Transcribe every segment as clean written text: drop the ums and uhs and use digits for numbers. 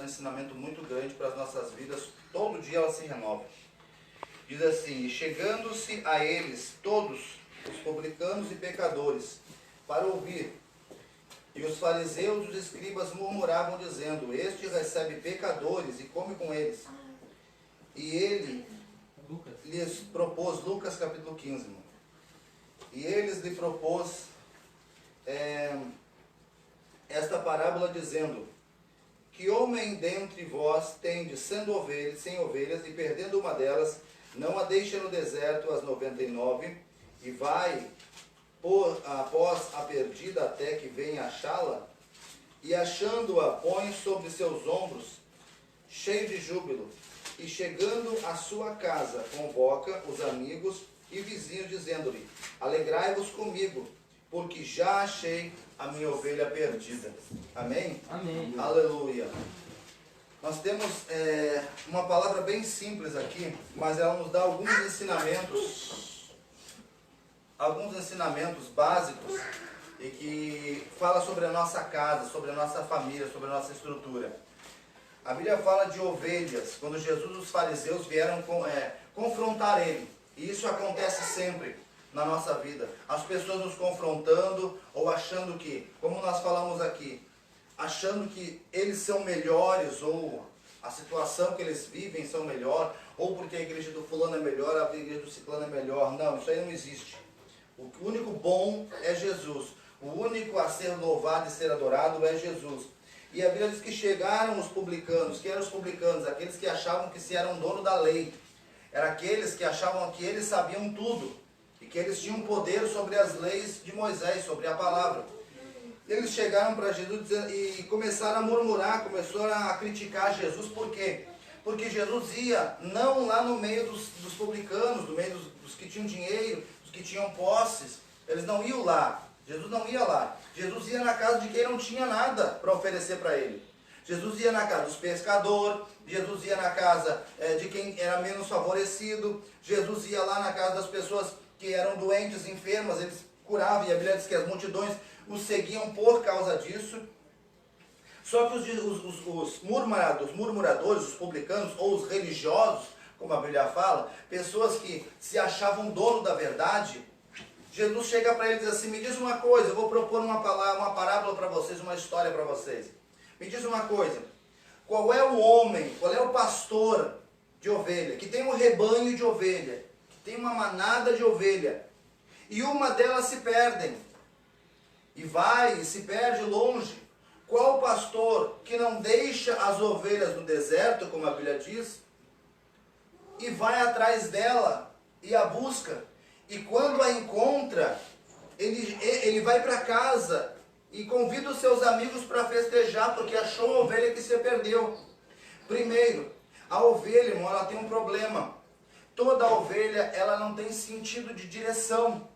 um ensinamento muito grande para as nossas vidas. Todo dia ela se renova. Diz assim: e chegando-se a eles todos os publicanos e pecadores para ouvir, e os fariseus e os escribas murmuravam dizendo: este recebe pecadores e come com eles. E ele lhes propôs, Lucas capítulo 15, e eles lhe propôs esta parábola dizendo: que homem dentre vós tende, sendo ovelhas, sem ovelhas, e perdendo uma delas, não a deixa no deserto as 99, e vai após a perdida até que venha achá-la, e achando-a põe sobre seus ombros, cheio de júbilo, e chegando à sua casa, convoca os amigos e vizinhos, dizendo-lhe: alegrai-vos comigo, porque já achei a minha ovelha perdida. Amém? Amém. Aleluia. Nós temos uma palavra bem simples aqui, mas ela nos dá alguns ensinamentos básicos, e que fala sobre a nossa casa, sobre a nossa família, sobre a nossa estrutura. A Bíblia fala de ovelhas, quando Jesus e os fariseus vieram confrontar ele. E isso acontece sempre na nossa vida. As pessoas nos confrontando ou achando que, como nós falamos aqui, achando que eles são melhores, ou a situação que eles vivem são melhor, ou porque a igreja do fulano é melhor, a igreja do ciclano é melhor. Não, isso aí não existe. O único bom é Jesus. O único a ser louvado e ser adorado é Jesus. E a Bíblia diz que chegaram os publicanos. Quem eram os publicanos? Aqueles que achavam que se eram dono da lei. Eram aqueles que achavam que eles sabiam tudo, e que eles tinham poder sobre as leis de Moisés, sobre a palavra. Eles chegaram para Jesus e começaram a murmurar, começaram a criticar Jesus. Por quê? Porque Jesus ia não lá no meio dos publicanos, no meio dos que tinham dinheiro, dos que tinham posses. Eles não iam lá. Jesus não ia lá. Jesus ia na casa de quem não tinha nada para oferecer para ele. Jesus ia na casa dos pescadores, Jesus ia na casa de quem era menos favorecido, Jesus ia lá na casa das pessoas que eram doentes, enfermas, eles curavam, e a Bíblia diz que as multidões os seguiam por causa disso. Só que os murmuradores, os publicanos, ou os religiosos, como a Bíblia fala, pessoas que se achavam dono da verdade, Jesus chega para eles e diz assim: me diz uma coisa, eu vou propor uma parábola para vocês, uma história para vocês. Me diz uma coisa, qual é o homem, qual é o pastor de ovelha, que tem um rebanho de ovelha, que tem uma manada de ovelha, e uma delas se perdem, e vai e se perde longe? Qual pastor que não deixa as ovelhas no deserto, como a Bíblia diz, e vai atrás dela e a busca? E quando a encontra, ele vai para casa e convida os seus amigos para festejar, porque achou a ovelha que se perdeu. Primeiro, a ovelha, irmão, ela tem um problema. Toda ovelha, ela não tem sentido de direção.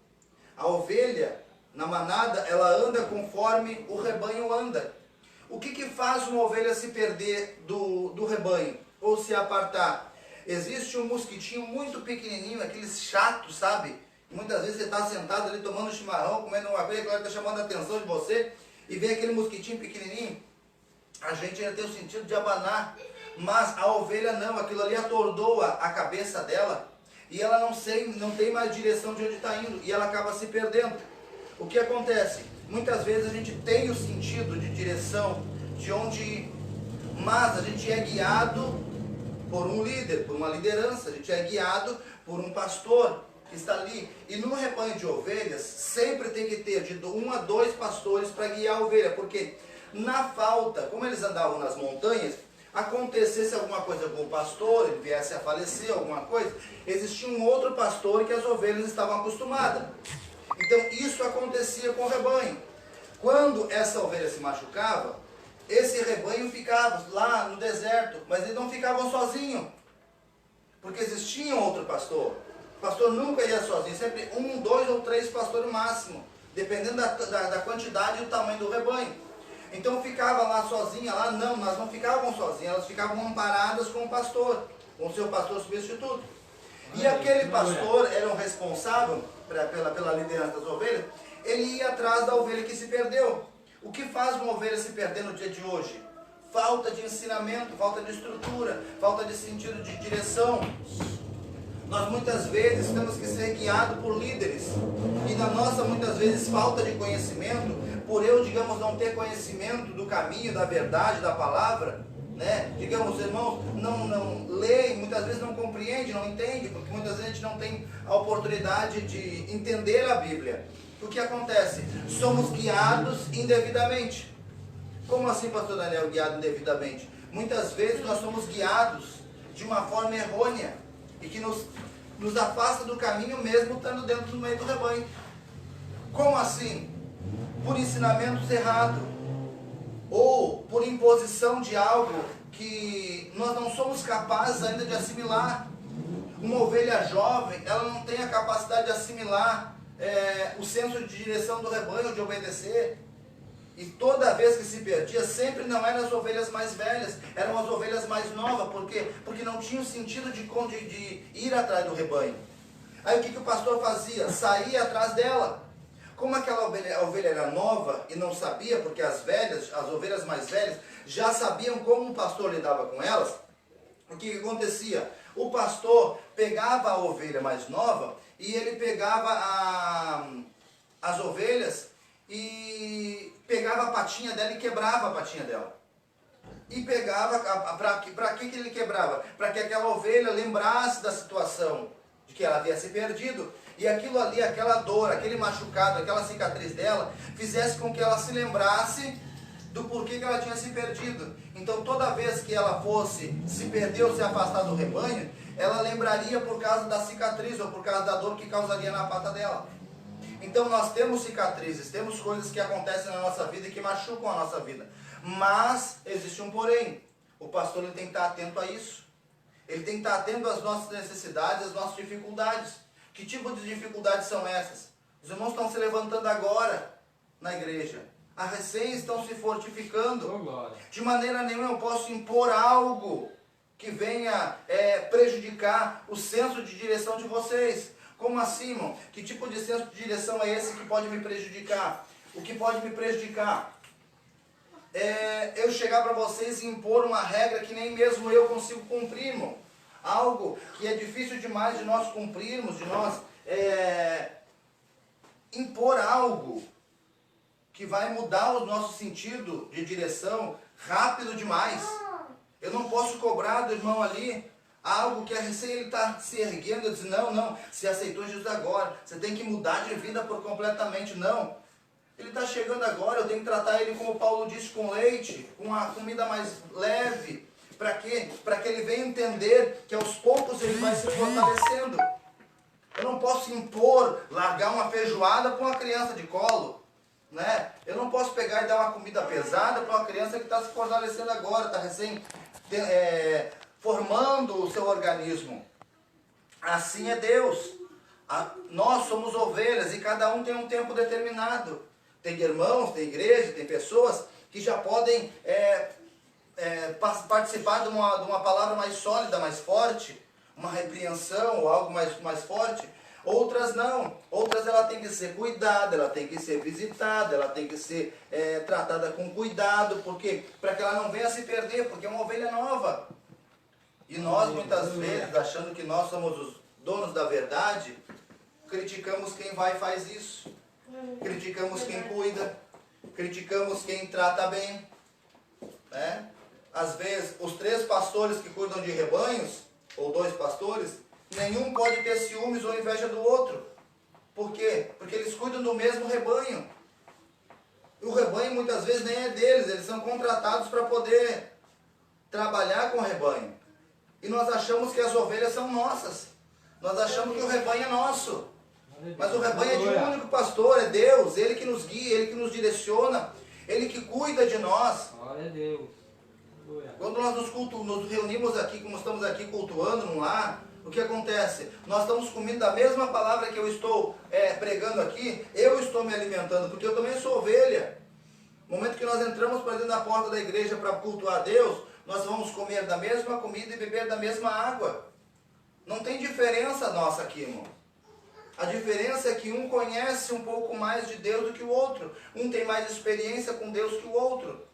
A ovelha, na manada, ela anda conforme o rebanho anda. O que faz uma ovelha se perder do rebanho, ou se apartar? Existe um mosquitinho muito pequenininho, aqueles chatos, sabe? Muitas vezes você está sentado ali tomando chimarrão, comendo uma coisa, que está chamando a atenção de você, e vem aquele mosquitinho pequenininho. A gente ainda tem o sentido de abanar, mas a ovelha não, aquilo ali atordoa a cabeça dela, e ela não tem mais direção de onde está indo, e ela acaba se perdendo. O que acontece? Muitas vezes a gente tem o sentido de direção de onde ir, mas a gente é guiado por um líder, por uma liderança, a gente é guiado por um pastor que está ali. E no rebanho de ovelhas, sempre tem que ter de 1 a 2 pastores para guiar a ovelha, porque na falta, como eles andavam nas montanhas, acontecesse alguma coisa com o pastor, ele viesse a falecer, alguma coisa, existia um outro pastor que as ovelhas estavam acostumadas. Então isso acontecia com o rebanho. Quando essa ovelha se machucava, esse rebanho ficava lá no deserto, mas eles não ficavam sozinhos, porque existia um outro pastor. O pastor nunca ia sozinho, sempre 1, 2 ou 3 pastores no máximo, dependendo da quantidade e do tamanho do rebanho. Então ficava lá sozinha, lá não, elas não ficavam sozinhas, elas ficavam amparadas com o pastor, com o seu pastor substituto. E aquele pastor era o responsável pela liderança das ovelhas, ele ia atrás da ovelha que se perdeu. O que faz uma ovelha se perder no dia de hoje? falta de ensinamento, falta de estrutura, falta de sentido de direção. Nós muitas vezes temos que ser guiados por líderes, e na nossa muitas vezes falta de conhecimento, por eu, digamos, não ter conhecimento do caminho, da verdade, da palavra, né? Digamos, irmãos, não leem, muitas vezes não compreende, não entende, porque muitas vezes a gente não tem a oportunidade de entender a Bíblia. O que acontece? Somos guiados indevidamente. Como assim, pastor Daniel, guiado indevidamente? Muitas vezes nós somos guiados de uma forma errônea e que nos afasta do caminho mesmo estando dentro do meio do rebanho. Como assim? Por ensinamentos errados, ou por imposição de algo que nós não somos capazes ainda de assimilar. Uma ovelha jovem, ela não tem a capacidade de assimilar o senso de direção do rebanho, de obedecer. E toda vez que se perdia, sempre não eram as ovelhas mais velhas, eram as ovelhas mais novas. Por quê? Porque não tinham sentido de ir atrás do rebanho. Aí o que o pastor fazia? Saía atrás dela. Como aquela ovelha era nova e não sabia, porque as ovelhas mais velhas, já sabiam como o pastor lidava com elas, o que acontecia? O pastor pegava a ovelha mais nova e ele pegava as ovelhas e pegava a patinha dela e quebrava a patinha dela. E pegava, para que ele quebrava? Para que aquela ovelha lembrasse da situação de que ela havia se perdido. E aquilo ali, aquela dor, aquele machucado, aquela cicatriz dela, fizesse com que ela se lembrasse do porquê que ela tinha se perdido. Então toda vez que ela fosse se perder ou se afastar do rebanho, ela lembraria por causa da cicatriz ou por causa da dor que causaria na pata dela. Então nós temos cicatrizes, temos coisas que acontecem na nossa vida e que machucam a nossa vida. Mas existe um porém. O pastor ele tem que estar atento a isso. Ele tem que estar atento às nossas necessidades, às nossas dificuldades. Que tipo de dificuldades são essas? Os irmãos estão se levantando agora na igreja. A recém estão se fortificando. De maneira nenhuma eu posso impor algo que venha prejudicar o senso de direção de vocês. Como assim, irmão? Que tipo de senso de direção é esse que pode me prejudicar? O que pode me prejudicar? Eu chegar para vocês e impor uma regra que nem mesmo eu consigo cumprir, irmão. Algo que é difícil demais de nós cumprirmos, de nós impor algo que vai mudar o nosso sentido de direção rápido demais. Eu não posso cobrar do irmão ali algo que a recém ele está se erguendo. Eu disse, não, você aceitou Jesus agora, você tem que mudar de vida por completamente. Não, ele está chegando agora, eu tenho que tratar ele como Paulo disse, com leite, com uma comida mais leve. Para quê? Para que ele venha entender que aos poucos ele vai se fortalecendo. Eu não posso impor, largar uma feijoada para uma criança de colo, né? Eu não posso pegar e dar uma comida pesada para uma criança que está se fortalecendo agora, está recém formando o seu organismo. Assim é Deus. Nós somos ovelhas e cada um tem um tempo determinado. Tem irmãos, tem igreja, tem pessoas que já podem participar de uma palavra mais sólida, mais forte, uma repreensão ou algo mais forte. Outras não. Outras ela tem que ser cuidada, ela tem que ser visitada, ela tem que ser tratada com cuidado. Por quê? Para que ela não venha se perder, porque é uma ovelha nova. E nós muitas vezes, achando que nós somos os donos da verdade, criticamos quem vai e faz isso. Criticamos quem cuida, criticamos quem trata bem, né? Às vezes, os 3 pastores que cuidam de rebanhos, ou 2 pastores, nenhum pode ter ciúmes ou inveja do outro. Por quê? Porque eles cuidam do mesmo rebanho. E o rebanho muitas vezes nem é deles, eles são contratados para poder trabalhar com o rebanho. E nós achamos que as ovelhas são nossas. Nós achamos que o rebanho é nosso. Mas o rebanho é de um único pastor, é Deus, Ele que nos guia, Ele que nos direciona, Ele que cuida de nós. Glória a Deus. Quando nós nos reunimos aqui, como estamos aqui cultuando no lar, o que acontece? Nós estamos comendo da mesma palavra que eu estou pregando aqui, eu estou me alimentando, porque eu também sou ovelha. No momento que nós entramos para dentro da porta da igreja para cultuar Deus, nós vamos comer da mesma comida e beber da mesma água. Não tem diferença nossa aqui, irmão. A diferença é que um conhece um pouco mais de Deus do que o outro. Um tem mais experiência com Deus que o outro.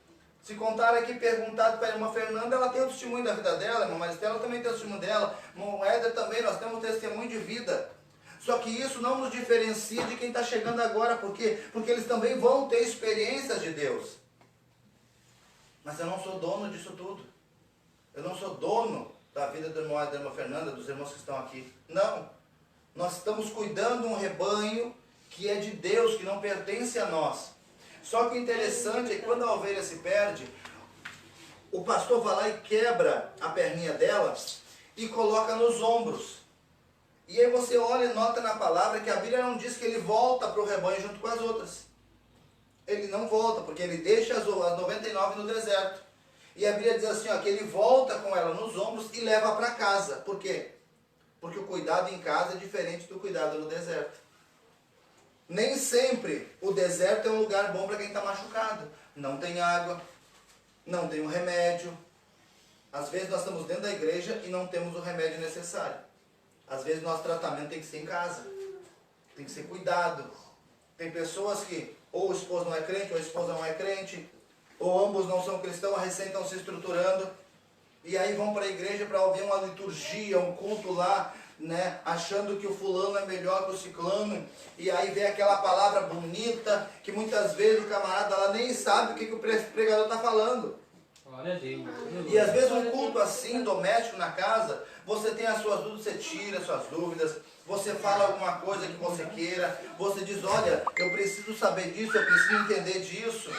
Se contar aqui, perguntado para a irmã Fernanda, ela tem o testemunho da vida dela, a irmã Maristela também tem o testemunho dela, o irmão Éder também, nós temos testemunho de vida. Só que isso não nos diferencia de quem está chegando agora, por quê? Porque eles também vão ter experiências de Deus. Mas eu não sou dono disso tudo. Eu não sou dono da vida do irmão Éder, da irmã Fernanda, dos irmãos que estão aqui. Não. Nós estamos cuidando de um rebanho que é de Deus, que não pertence a nós. Só que o interessante é que quando a ovelha se perde, o pastor vai lá e quebra a perninha dela e coloca nos ombros. E aí você olha e nota na palavra que a Bíblia não diz que ele volta para o rebanho junto com as outras. Ele não volta, porque ele deixa as 99 no deserto. E a Bíblia diz assim, ó, que ele volta com ela nos ombros e leva para casa. Por quê? Porque o cuidado em casa é diferente do cuidado no deserto. Nem sempre o deserto é um lugar bom para quem está machucado. Não tem água, não tem um remédio. Às vezes nós estamos dentro da igreja e não temos o remédio necessário. Às vezes nosso tratamento tem que ser em casa. Tem que ser cuidado. Tem pessoas que ou o esposo não é crente, ou a esposa não é crente, ou ambos não são cristãos, recém estão se estruturando. E aí vão para a igreja para ouvir uma liturgia, um culto lá, né, achando que o fulano é melhor que o ciclano, e aí vem aquela palavra bonita, que muitas vezes o camarada lá nem sabe o que o pregador está falando. Glória a Deus. E às vezes um culto assim, doméstico na casa, você tem as suas dúvidas, você tira as suas dúvidas, você fala alguma coisa que você queira, você diz, olha, eu preciso saber disso, eu preciso entender disso.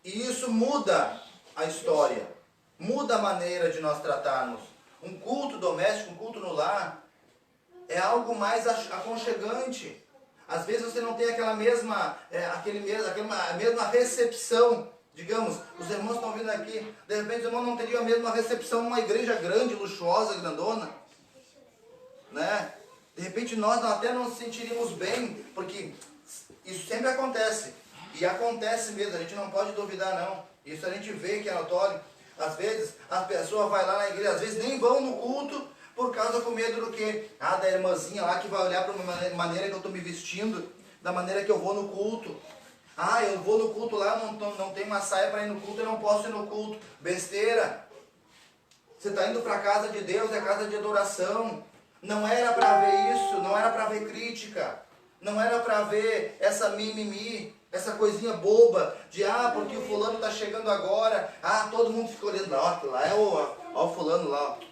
E isso muda a história, muda a maneira de nós tratarmos. Um culto doméstico, um culto no lar, é algo mais aconchegante. Às vezes você não tem aquela mesma recepção. Digamos, os irmãos estão vindo aqui, de repente os irmãos não teriam a mesma recepção numa igreja grande, luxuosa, grandona. Né? De repente nós até não nos sentiríamos bem, porque isso sempre acontece. E acontece mesmo, a gente não pode duvidar não. Isso a gente vê que é notório. Às vezes as pessoas vão lá na igreja, às vezes nem vão no culto, por causa com medo do quê? Ah, da irmãzinha lá que vai olhar para a maneira que eu estou me vestindo, da maneira que eu vou no culto. Ah, eu vou no culto lá, não tenho uma saia para ir no culto, eu não posso ir no culto. Besteira. Você está indo para a casa de Deus, é casa de adoração. Não era para ver isso, não era para ver crítica. Não era para ver essa mimimi, essa coisinha boba de, porque o fulano está chegando agora. Todo mundo fica olhando lá, lá é o fulano lá, ó.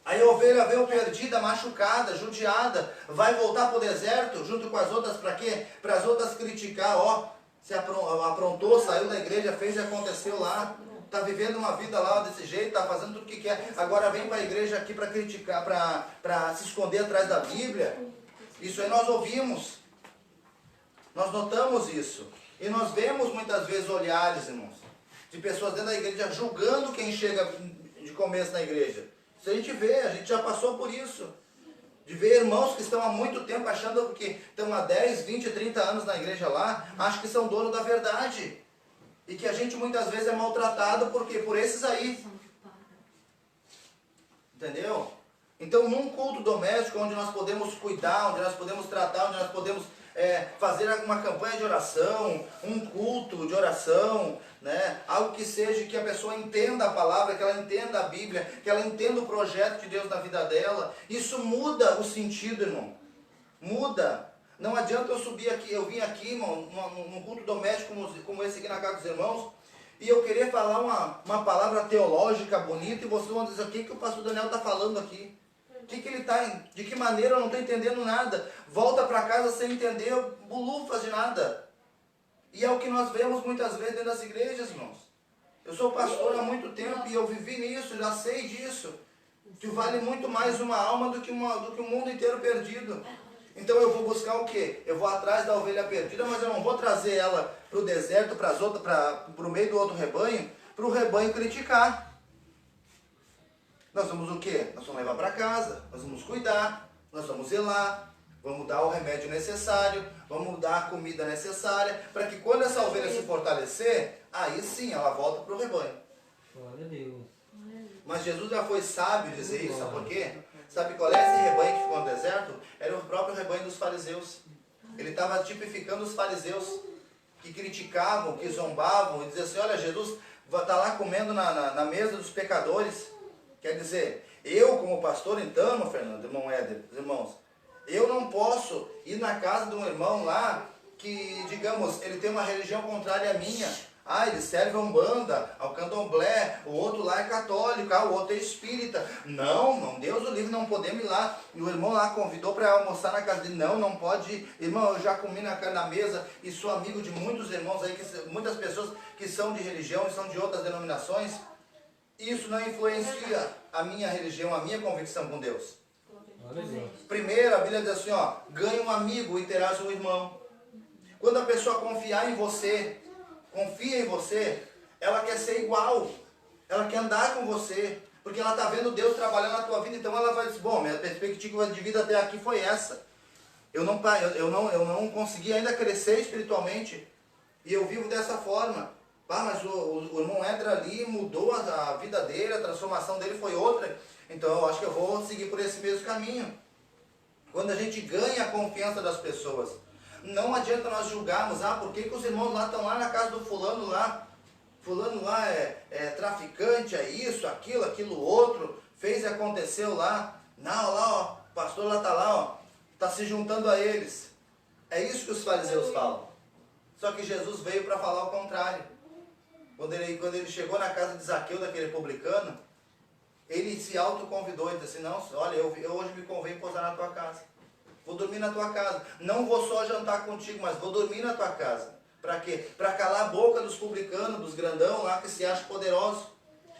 Aí a ovelha veio perdida, machucada, judiada, vai voltar para o deserto junto com as outras para quê? Para as outras criticar, se aprontou, saiu da igreja, fez e aconteceu lá, está vivendo uma vida lá desse jeito, está fazendo tudo o que quer, agora vem para a igreja aqui para criticar, para se esconder atrás da Bíblia. Isso aí nós ouvimos, nós notamos isso, e nós vemos muitas vezes olhares, irmãos, de pessoas dentro da igreja julgando quem chega de começo na igreja. Isso a gente vê, a gente já passou por isso. De ver irmãos que estão há muito tempo achando que estão há 10, 20, 30 anos na igreja lá, acham que são donos da verdade. E que a gente muitas vezes é maltratado por esses aí. Entendeu? Então num culto doméstico onde nós podemos cuidar, onde nós podemos tratar, onde nós podemos fazer uma campanha de oração, um culto de oração, né? Algo que seja que a pessoa entenda a palavra, que ela entenda a Bíblia, que ela entenda o projeto de Deus na vida dela. Isso muda o sentido, irmão. Muda. Não adianta eu subir aqui, eu vim aqui, irmão, num culto doméstico como esse aqui na casa dos irmãos, e eu querer falar uma palavra teológica bonita, e vocês vão dizer, o que o pastor Daniel está falando aqui? Que ele está, de que maneira eu não estou entendendo nada. Volta para casa sem entender bulufas de nada. E é o que nós vemos muitas vezes dentro das igrejas, irmãos. Eu sou pastor há muito tempo e eu vivi nisso, já sei disso. Que vale muito mais uma alma do que o mundo inteiro perdido. Então eu vou buscar o quê? Eu vou atrás da ovelha perdida, mas eu não vou trazer ela para o deserto, para o meio do outro rebanho, para o rebanho criticar. Nós vamos o quê? Nós vamos levar para casa, nós vamos cuidar, nós vamos zelar, vamos dar o remédio necessário, vamos dar a comida necessária, para que quando essa ovelha se fortalecer, aí sim ela volta para o rebanho. Glória a Deus. Mas Jesus já foi sábio dizer isso, sabe por quê? Sabe qual é esse rebanho que ficou no deserto? Era o próprio rebanho dos fariseus. Ele estava tipificando os fariseus. que criticavam, que zombavam, e diziam assim, olha, Jesus está lá comendo na mesa dos pecadores. Quer dizer, eu como pastor então, irmão Fernando, irmão Éder, irmãos, eu não posso ir na casa de um irmão lá que, digamos, ele tem uma religião contrária à minha. Ah, ele serve a Umbanda, ao Candomblé, o outro lá é católico, o outro é espírita. Não, Deus o livre, não podemos ir lá. E o irmão lá convidou para almoçar na casa dele. Não pode ir. Irmão, eu já comi na mesa e sou amigo de muitos irmãos aí, muitas pessoas que são de religião e são de outras denominações. Isso não influencia a minha religião, a minha convicção com Deus. Primeiro, a Bíblia diz assim, ó, ganhe um amigo e terás um irmão. Quando a pessoa confiar em você, confia em você, ela quer ser igual, ela quer andar com você, porque ela está vendo Deus trabalhando na tua vida, então ela vai dizer, bom, minha perspectiva de vida até aqui foi essa. Eu não consegui ainda crescer espiritualmente, e eu vivo dessa forma. Mas o irmão Éder ali mudou a vida dele, a transformação dele foi outra, então eu acho que eu vou seguir por esse mesmo caminho. Quando a gente ganha a confiança das pessoas, não adianta nós julgarmos, por que os irmãos lá estão lá na casa do fulano lá é traficante, é isso, aquilo outro, fez e aconteceu lá. Não, lá ó, o pastor lá está lá, ó, está se juntando a eles. É isso que os fariseus falam. Só que Jesus veio para falar o contrário. Quando ele chegou na casa de Zaqueu, daquele publicano, ele se autoconvidou e disse assim, não, olha, eu hoje me convém posar na tua casa. Vou dormir na tua casa. Não vou só jantar contigo, mas vou dormir na tua casa. Para quê? Para calar a boca dos publicanos, dos grandão lá que se acham poderosos.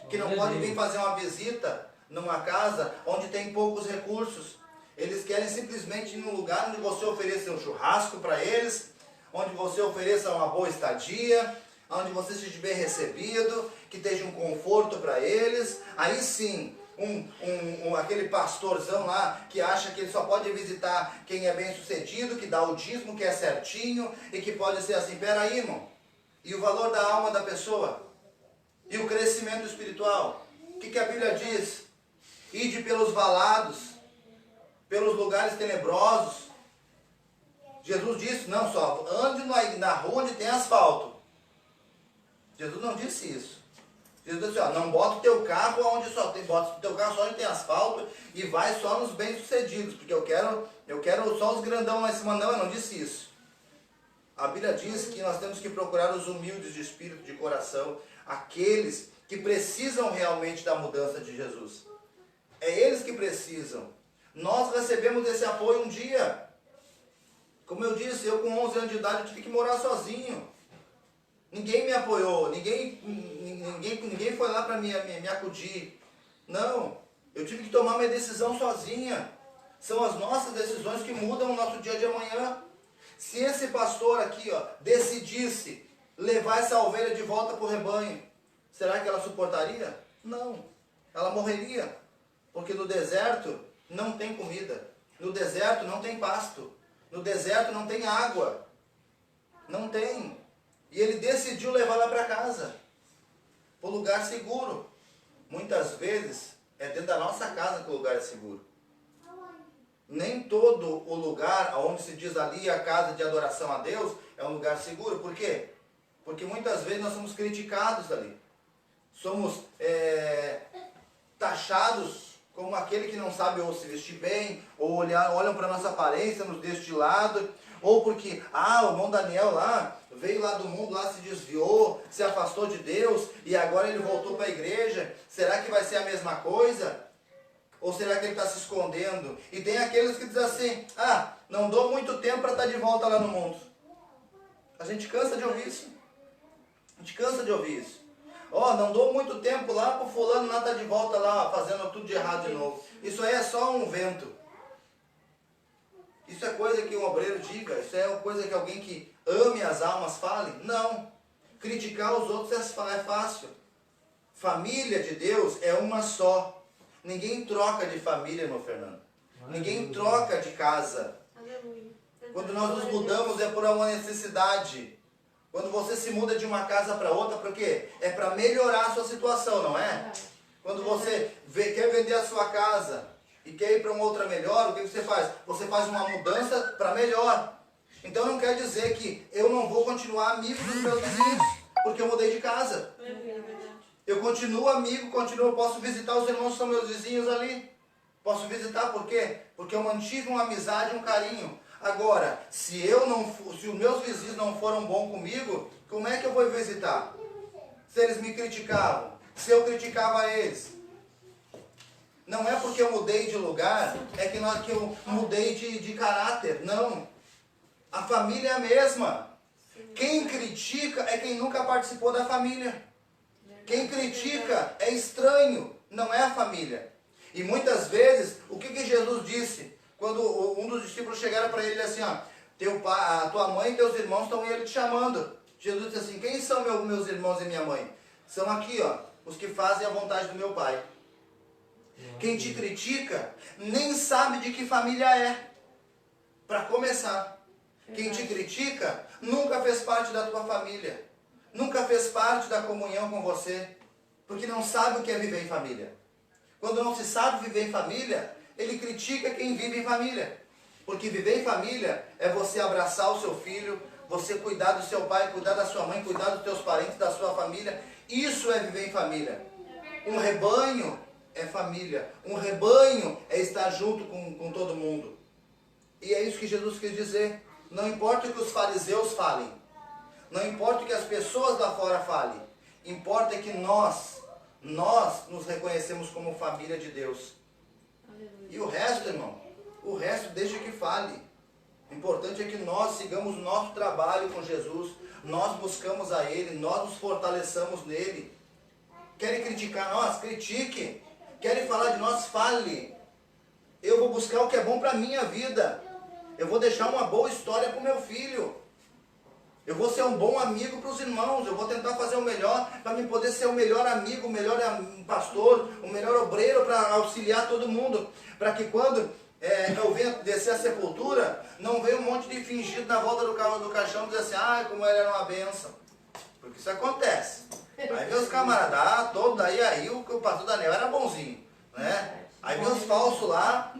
Que não podem vir fazer uma visita numa casa onde tem poucos recursos. Eles querem simplesmente ir num lugar onde você ofereça um churrasco para eles, onde você ofereça uma boa estadia, onde você seja bem recebido, que esteja um conforto para eles. Aí sim, aquele pastorzão lá que acha que ele só pode visitar quem é bem sucedido, que dá o dízimo, que é certinho e que pode ser assim, peraí, irmão, e o valor da alma da pessoa? E o crescimento espiritual? O que a Bíblia diz? Ide pelos valados, pelos lugares tenebrosos. Jesus disse, não só, ande na rua onde tem asfalto. Jesus não disse isso. Jesus disse, não bota o teu carro onde só tem, bota o teu carro só onde tem asfalto e vai só nos bem-sucedidos, porque eu quero só os grandão lá em cima. Não, eu não disse isso. A Bíblia diz que nós temos que procurar os humildes de espírito, de coração, aqueles que precisam realmente da mudança de Jesus. É eles que precisam. Nós recebemos esse apoio um dia. Como eu disse, eu com 11 anos de idade eu tive que morar sozinho. Ninguém me apoiou, ninguém foi lá para me acudir. Não, eu tive que tomar minha decisão sozinha. São as nossas decisões que mudam o nosso dia de amanhã. Se esse pastor aqui decidisse levar essa ovelha de volta para o rebanho, será que ela suportaria? Não, ela morreria. Porque no deserto não tem comida, no deserto não tem pasto, no deserto não tem água, não tem. E ele decidiu levar ela para casa, para o lugar seguro. Muitas vezes é dentro da nossa casa que o lugar é seguro. Nem todo o lugar onde se diz ali a casa de adoração a Deus é um lugar seguro. Por quê? Porque muitas vezes nós somos criticados ali. Somos taxados como aquele que não sabe ou se vestir bem, ou olham para a nossa aparência, nos deixam de lado. Ou porque, o irmão Daniel lá, veio lá do mundo, lá se desviou, se afastou de Deus, e agora ele voltou para a igreja. Será que vai ser a mesma coisa? Ou será que ele está se escondendo? E tem aqueles que dizem assim, não dou muito tempo para estar de volta lá no mundo. A gente cansa de ouvir isso. A gente cansa de ouvir isso. Não dou muito tempo lá para o fulano lá estar de volta lá, fazendo tudo de errado de novo. Isso aí é só um vento. Isso é coisa que um obreiro diga, isso é coisa que alguém que ame as almas fale? Não. Criticar os outros é fácil. Família de Deus é uma só. Ninguém troca de família, irmão Fernando. Ninguém troca de casa. Quando nós nos mudamos é por uma necessidade. Quando você se muda de uma casa para outra, por quê? É para melhorar a sua situação, não é? Quando você quer vender a sua casa e quer ir para uma outra melhor, o que você faz? Você faz uma mudança para melhor. Então não quer dizer que eu não vou continuar amigo dos meus vizinhos, porque eu mudei de casa. Eu continuo amigo, posso visitar os irmãos que são meus vizinhos ali. Posso visitar por quê? Porque eu mantive uma amizade, um carinho. Agora, se os meus vizinhos não foram bons comigo, como é que eu vou visitar? Se eles me criticavam, se eu criticava eles. Não é porque eu mudei de lugar, que eu mudei de caráter. Não. A família é a mesma. Quem critica é quem nunca participou da família. Quem critica é estranho, não é a família. E muitas vezes, o que Jesus disse? Quando um dos discípulos chegaram para ele assim, ó, a tua mãe e teus irmãos estão ele te chamando. Jesus disse assim, quem são meus irmãos e minha mãe? São aqui, ó, os que fazem a vontade do meu Pai. Quem te critica nem sabe de que família é. Para começar. Quem te critica nunca fez parte da tua família. Nunca fez parte da comunhão com você. Porque não sabe o que é viver em família. Quando não se sabe viver em família, ele critica quem vive em família. Porque viver em família é você abraçar o seu filho, você cuidar do seu pai, cuidar da sua mãe, cuidar dos teus parentes, da sua família. Isso é viver em família. Um rebanho é família. Um rebanho é estar junto com todo mundo. E é isso que Jesus quis dizer. Não importa o que os fariseus falem. Não importa o que as pessoas lá fora falem. Importa que nós nos reconhecemos como família de Deus. E o resto, irmão, o resto deixa que fale. O importante é que nós sigamos o nosso trabalho com Jesus. Nós buscamos a Ele, nós nos fortaleçamos nele. Querem criticar nós? Critique. Querem falar de nós? Fale. Eu vou buscar o que é bom para a minha vida. Eu vou deixar uma boa história para o meu filho. Eu vou ser um bom amigo para os irmãos. Eu vou tentar fazer o melhor para me poder ser o melhor amigo, o melhor pastor, o melhor obreiro para auxiliar todo mundo. Para que quando eu venha descer a sepultura, não venha um monte de fingido na volta do caixão dizer assim, como ele era uma bênção. Porque isso acontece. Aí vem os camaradas, todos aí o pastor Daniel era bonzinho. Né? Aí vem os falsos lá.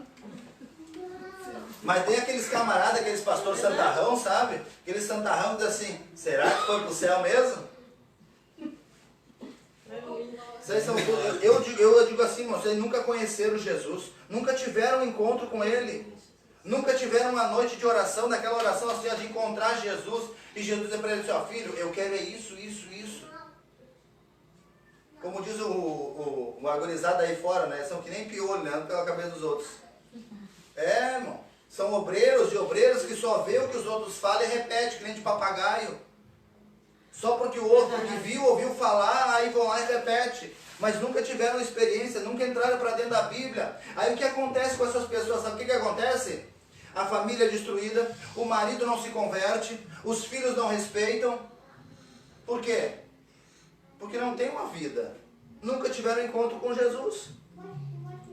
Mas tem aqueles camaradas, aqueles pastores santarrão, sabe? Aqueles santarrão que dizem assim, será que foi pro céu mesmo? Vocês são, eu digo assim, vocês nunca conheceram Jesus, nunca tiveram um encontro com Ele, nunca tiveram uma noite de oração, daquela oração assim, de encontrar Jesus, e Jesus diz para ele assim, filho, eu quero isso, isso, isso. Como diz o agorizado aí fora, né? São que nem piolho, né? Pela cabeça dos outros. Irmão. São obreiros e obreiras que só vê o que os outros falam e repete, que nem de papagaio. Só porque o outro que ouviu falar, aí vão lá e repete. Mas nunca tiveram experiência, nunca entraram para dentro da Bíblia. Aí o que acontece com essas pessoas? Sabe o que acontece? A família é destruída, o marido não se converte, os filhos não respeitam. Por quê? Porque não tem uma vida. Nunca tiveram encontro com Jesus.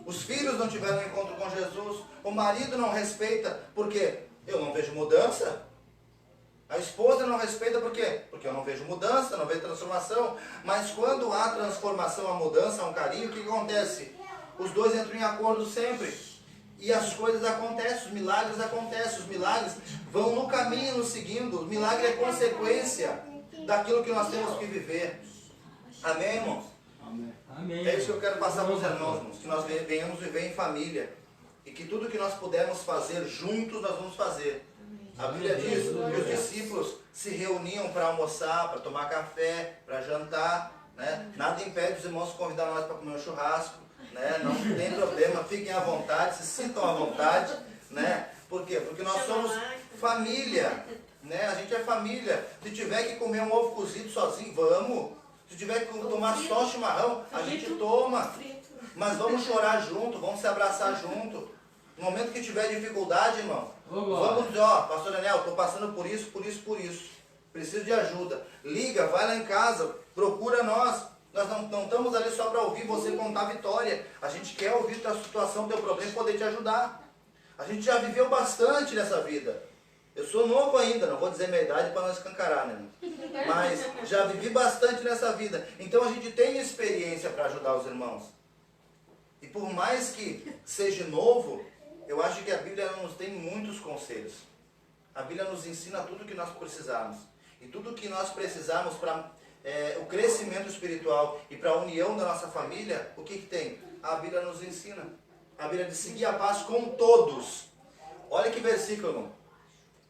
Os filhos não tiveram encontro com Jesus. O marido não respeita. Por quê? Eu não vejo mudança. A esposa não respeita por quê? Porque eu não vejo mudança, não vejo transformação. Mas quando há transformação, há mudança, há um carinho, o que acontece? Os dois entram em acordo sempre. E as coisas acontecem, os milagres acontecem. Os milagres vão no caminho nos seguindo. O milagre é consequência daquilo que nós temos que viver. Amém, irmãos? Amém. É isso que eu quero passar para os irmãos, que nós venhamos viver em família. E que tudo que nós pudermos fazer juntos, nós vamos fazer. A Bíblia diz que os discípulos se reuniam para almoçar, para tomar café, para jantar. Né? Nada impede os irmãos convidar nós para comer um churrasco. Né? Não tem problema, fiquem à vontade, se sintam à vontade. Né? Por quê? Porque nós somos família. Né? A gente é família. Se tiver que comer um ovo cozido sozinho, vamos. Se tiver que tomar só chimarrão, a gente toma. Mas vamos chorar junto, vamos se abraçar junto. No momento que tiver dificuldade, irmão, vamos dizer, pastor Daniel, estou passando por isso, por isso, por isso. Preciso de ajuda. Liga, vai lá em casa, procura nós. Nós não estamos ali só para ouvir você contar a vitória. A gente quer ouvir a situação, teu problema e poder te ajudar. A gente já viveu bastante nessa vida. Eu sou novo ainda, não vou dizer minha idade para não escancarar, né? Mas já vivi bastante nessa vida. Então a gente tem experiência para ajudar os irmãos. E por mais que seja novo, eu acho que a Bíblia nos tem muitos conselhos. A Bíblia nos ensina tudo o que nós precisamos. E tudo o que nós precisamos para o crescimento espiritual e para a união da nossa família, o que tem? A Bíblia nos ensina. A Bíblia diz: seguir a paz com todos. Olha que versículo.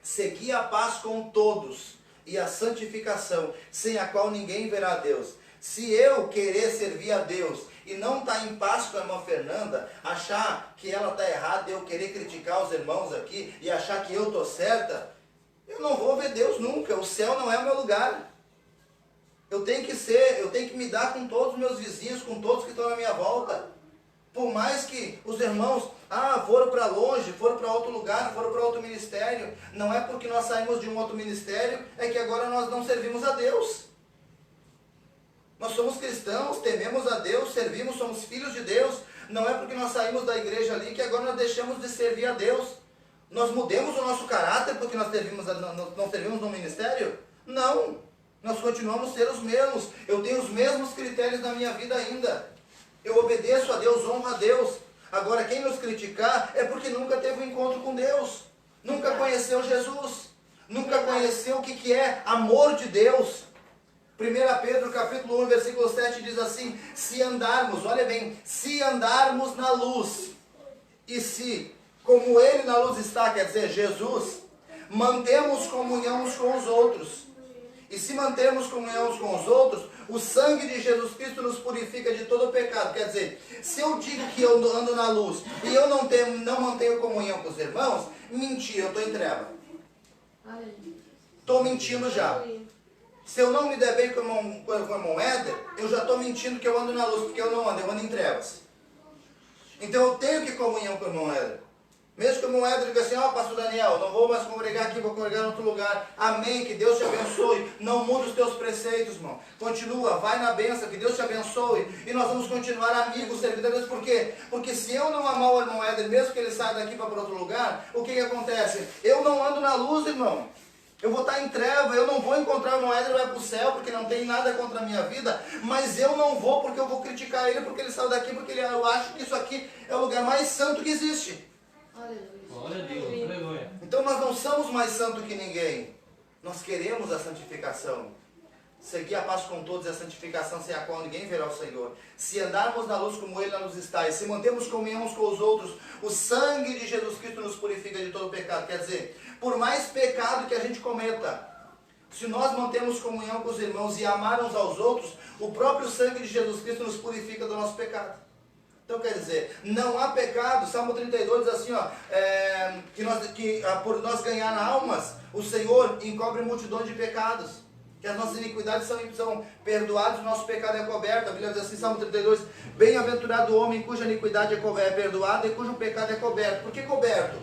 Seguir a paz com todos e a santificação, sem a qual ninguém verá a Deus. Se eu querer servir a Deus e não estar em paz com a irmã Fernanda, achar que ela está errada, eu querer criticar os irmãos aqui e achar que eu estou certa, eu não vou ver Deus nunca. O céu não é o meu lugar. Eu tenho que me dar com todos os meus vizinhos, com todos que estão na minha volta. Por mais que os irmãos foram para longe, foram para outro lugar, foram para outro ministério, não é porque nós saímos de um outro ministério, é que agora nós não servimos a Deus. Nós somos cristãos, tememos a Deus, servimos, somos filhos de Deus. Não é porque nós saímos da igreja ali que agora nós deixamos de servir a Deus. Nós mudemos o nosso caráter porque nós não servimos no ministério? Não. Nós continuamos a ser os mesmos. Eu tenho os mesmos critérios na minha vida ainda. Eu obedeço a Deus, honro a Deus. Agora, quem nos criticar é porque nunca teve um encontro com Deus. Nunca conheceu Jesus. Nunca conheceu o que é amor de Deus. 1 Pedro capítulo 1, versículo 7 diz assim: se andarmos, olha bem, se andarmos na luz, e se, como Ele na luz está, quer dizer, Jesus, mantemos comunhão uns com os outros. E se mantermos comunhão uns com os outros, o sangue de Jesus Cristo nos purifica de todo o pecado. Quer dizer, se eu digo que eu ando na luz e eu não mantenho comunhão com os irmãos, mentira, eu estou em treva. Estou mentindo já. Se eu não me der bem com o irmão Éder, eu já estou mentindo que eu ando na luz, porque eu não ando, eu ando em trevas. Então eu tenho que comunhão com o irmão Éder. Mesmo que o irmão Éder diga assim: pastor Daniel, não vou mais congregar aqui, vou congregar em outro lugar. Amém, que Deus te abençoe. Não muda os teus preceitos, irmão. Continua, vai na bênção, que Deus te abençoe. E nós vamos continuar amigos, servindo a Deus. Por quê? Porque se eu não amar o irmão Éder, mesmo que ele saia daqui para outro lugar, o que acontece? Eu não ando na luz, irmão. Eu vou estar em treva, eu não vou encontrar o irmão Éder, vai para o céu, porque não tem nada contra a minha vida, mas eu não vou porque eu vou criticar ele, porque ele saiu daqui, porque eu acho que isso aqui é o lugar mais santo que existe. Glória a Deus, aleluia. Então nós não somos mais santos que ninguém, nós queremos a santificação. Seguir a paz com todos e a santificação, sem a qual ninguém verá o Senhor. Se andarmos na luz como Ele na luz está, e se mantermos comunhão uns com os outros, o sangue de Jesus Cristo nos purifica de todo o pecado. Quer dizer, por mais pecado que a gente cometa, se nós mantemos comunhão com os irmãos e amar uns aos outros, o próprio sangue de Jesus Cristo nos purifica do nosso pecado. Então quer dizer, não há pecado. Salmo 32 diz assim, por nós ganhar almas, o Senhor encobre multidão de pecados. Que as nossas iniquidades são perdoadas, o nosso pecado é coberto. A Bíblia diz assim, Salmo 32, bem-aventurado o homem cuja iniquidade é perdoada e cujo pecado é coberto. Por que coberto?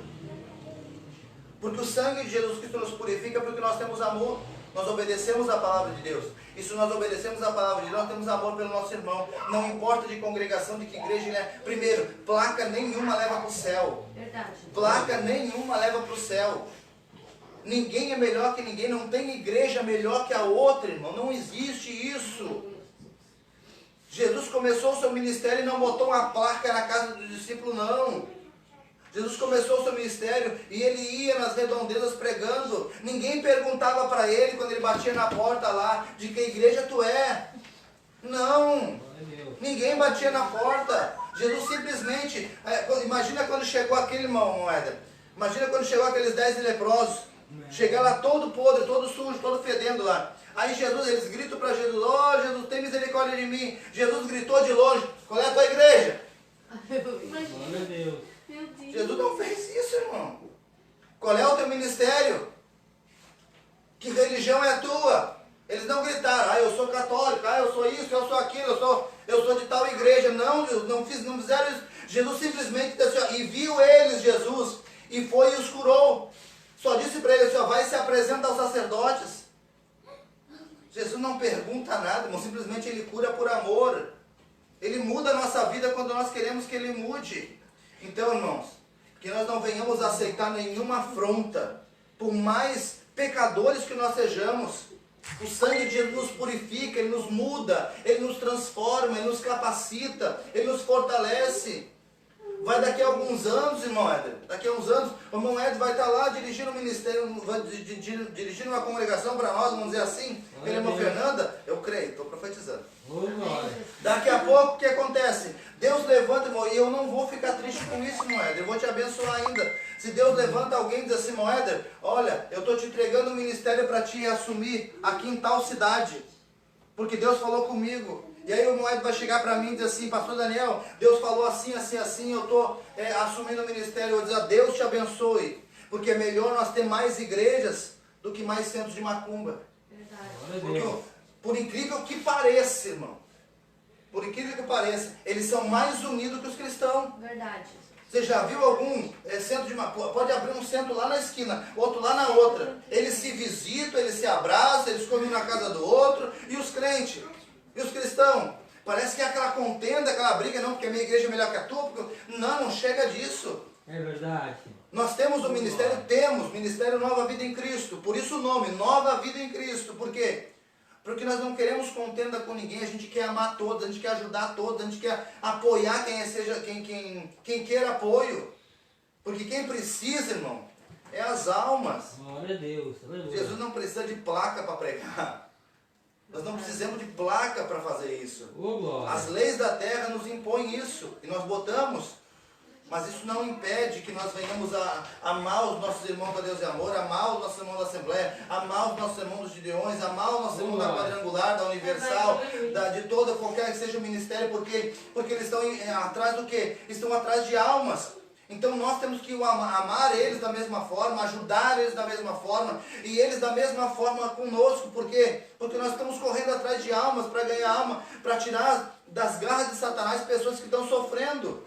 Porque o sangue de Jesus Cristo nos purifica, porque nós temos amor. Nós obedecemos a palavra de Deus. E se nós obedecemos a palavra de Deus, nós temos amor pelo nosso irmão. Não importa de congregação, de que igreja ele é. Primeiro, placa nenhuma leva para o céu. Verdade. Placa nenhuma leva para o céu. Ninguém é melhor que ninguém, não tem igreja melhor que a outra, irmão. Não existe isso. Jesus começou o seu ministério e não botou uma placa na casa do discípulo, não. Jesus começou o seu ministério e ele ia nas redondezas pregando. Ninguém perguntava para ele, quando ele batia na porta lá, de que igreja tu é. Não. Ninguém batia na porta. Jesus simplesmente... imagina quando chegou aquele irmão, Éder. Imagina quando chegou aqueles 10 leprosos. Chegar lá todo podre, todo sujo, todo fedendo lá. Aí Jesus, eles gritam para Jesus: Jesus, tem misericórdia de mim. Jesus gritou de longe: qual é a tua igreja? Glória a Deus. Jesus não fez isso, irmão. Qual é o teu ministério? Que religião é a tua? Eles não gritaram: eu sou católico, eu sou isso, eu sou aquilo, eu sou de tal igreja. Não fizeram isso. Jesus simplesmente disse assim, e viu eles Jesus, e foi e os curou. Só disse para ele, vai e se apresenta aos sacerdotes. Jesus não pergunta nada, irmão, simplesmente ele cura por amor. Ele muda a nossa vida quando nós queremos que ele mude. Então, irmãos, que nós não venhamos a aceitar nenhuma afronta, por mais pecadores que nós sejamos. O sangue de Jesus nos purifica, ele nos muda, ele nos transforma, ele nos capacita, ele nos fortalece. Vai daqui a alguns anos, irmão Éder, daqui a uns anos, o irmão Éder vai estar lá dirigindo o ministério, dirigindo uma congregação para nós, vamos dizer assim, ele é irmã Fernanda, eu creio, estou profetizando. Daqui a pouco, o que acontece? Deus levanta, irmão, e eu não vou ficar triste com isso, irmão Éder, eu vou te abençoar ainda. Se Deus levanta alguém e diz assim, irmão Éder, olha, eu estou te entregando o ministério para te assumir aqui em tal cidade, porque Deus falou comigo. E aí o irmão Éder vai chegar para mim e dizer assim, pastor Daniel, Deus falou assim, assim, assim, eu estou assumindo o ministério. Eu vou dizer, Deus te abençoe, porque é melhor nós ter mais igrejas do que mais centros de macumba. Porque, por incrível que pareça, irmão, por incrível que pareça, eles são mais unidos que os cristãos. Verdade. Você já viu algum centro de macumba? Pode abrir um centro lá na esquina, outro lá na outra. Eles se visitam, eles se abraçam, eles comem na casa do outro. E os crentes? E os cristãos? Parece que é aquela contenda, aquela briga, não, porque a minha igreja é melhor que a tua. Porque... Não chega disso. É verdade. Nós temos o ministério, Ministério Nova Vida em Cristo. Por isso o nome, Nova Vida em Cristo. Por quê? Porque nós não queremos contenda com ninguém, a gente quer amar todos, a gente quer ajudar todos, a gente quer apoiar quem queira apoio. Porque quem precisa, irmão, é as almas. Glória a Deus. Jesus não precisa de placa para pregar. Nós não precisamos de placa para fazer isso. As leis da terra nos impõem isso, e nós botamos. Mas isso não impede que nós venhamos a amar os nossos irmãos da Deus e Amor, amar os nossos irmãos da Assembleia, amar os nossos irmãos dos Gideões, amar os nossos irmãos da Quadrangular, da Universal, de toda, qualquer que seja o ministério, porque eles estão atrás do quê? Estão atrás de almas. Então nós temos que amar eles da mesma forma, ajudar eles da mesma forma, e eles da mesma forma conosco. Por quê? Porque nós estamos correndo atrás de almas, para ganhar alma, para tirar das garras de Satanás pessoas que estão sofrendo.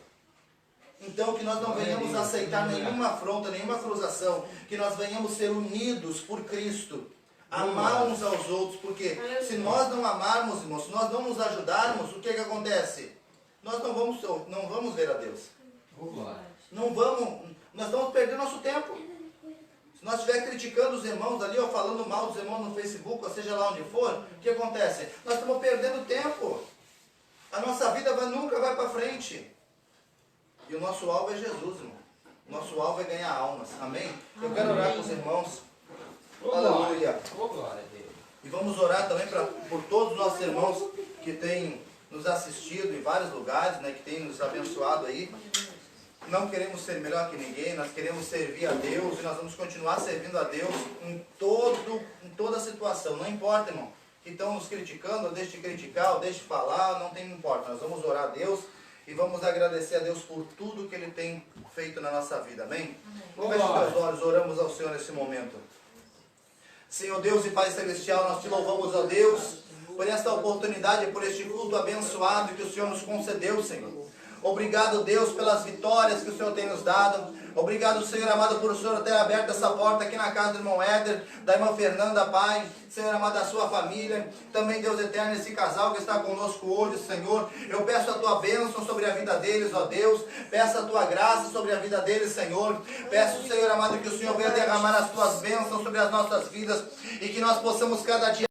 Então que nós não venhamos aceitar nenhuma afronta, nenhuma acusação, que nós venhamos ser unidos por Cristo, amar uns aos outros, porque se nós não amarmos, irmãos, se nós não nos ajudarmos, o que acontece? Nós não vamos ver a Deus. Não vamos, nós estamos perdendo nosso tempo. Se nós estivermos criticando os irmãos ali, ou falando mal dos irmãos no Facebook, ou seja lá onde for, o que acontece? Nós estamos perdendo tempo. A nossa vida nunca vai para frente. E o nosso alvo é Jesus, irmão. Nosso alvo é ganhar almas. Amém? Eu quero orar com os irmãos. Aleluia. E vamos orar também por todos os nossos irmãos que têm nos assistido em vários lugares, né, que têm nos abençoado aí. Não queremos ser melhor que ninguém, nós queremos servir a Deus e nós vamos continuar servindo a Deus em toda situação. Não importa, irmão, que estão nos criticando, ou deixe de criticar, ou deixe de falar, não importa. Nós vamos orar a Deus e vamos agradecer a Deus por tudo que Ele tem feito na nossa vida. Amém? Feche os teus olhos, oramos ao Senhor nesse momento. Senhor Deus e Pai Celestial, nós te louvamos, ó Deus, por esta oportunidade, por este culto abençoado que o Senhor nos concedeu, Senhor. Obrigado, Deus, pelas vitórias que o Senhor tem nos dado. Obrigado, Senhor amado, por o Senhor ter aberto essa porta aqui na casa do irmão Éder, da irmã Fernanda, Pai. Senhor amado, da sua família. Também, Deus eterno, esse casal que está conosco hoje, Senhor. Eu peço a tua bênção sobre a vida deles, ó Deus. Peço a tua graça sobre a vida deles, Senhor. Peço, Senhor amado, que o Senhor venha derramar as tuas bênçãos sobre as nossas vidas e que nós possamos cada dia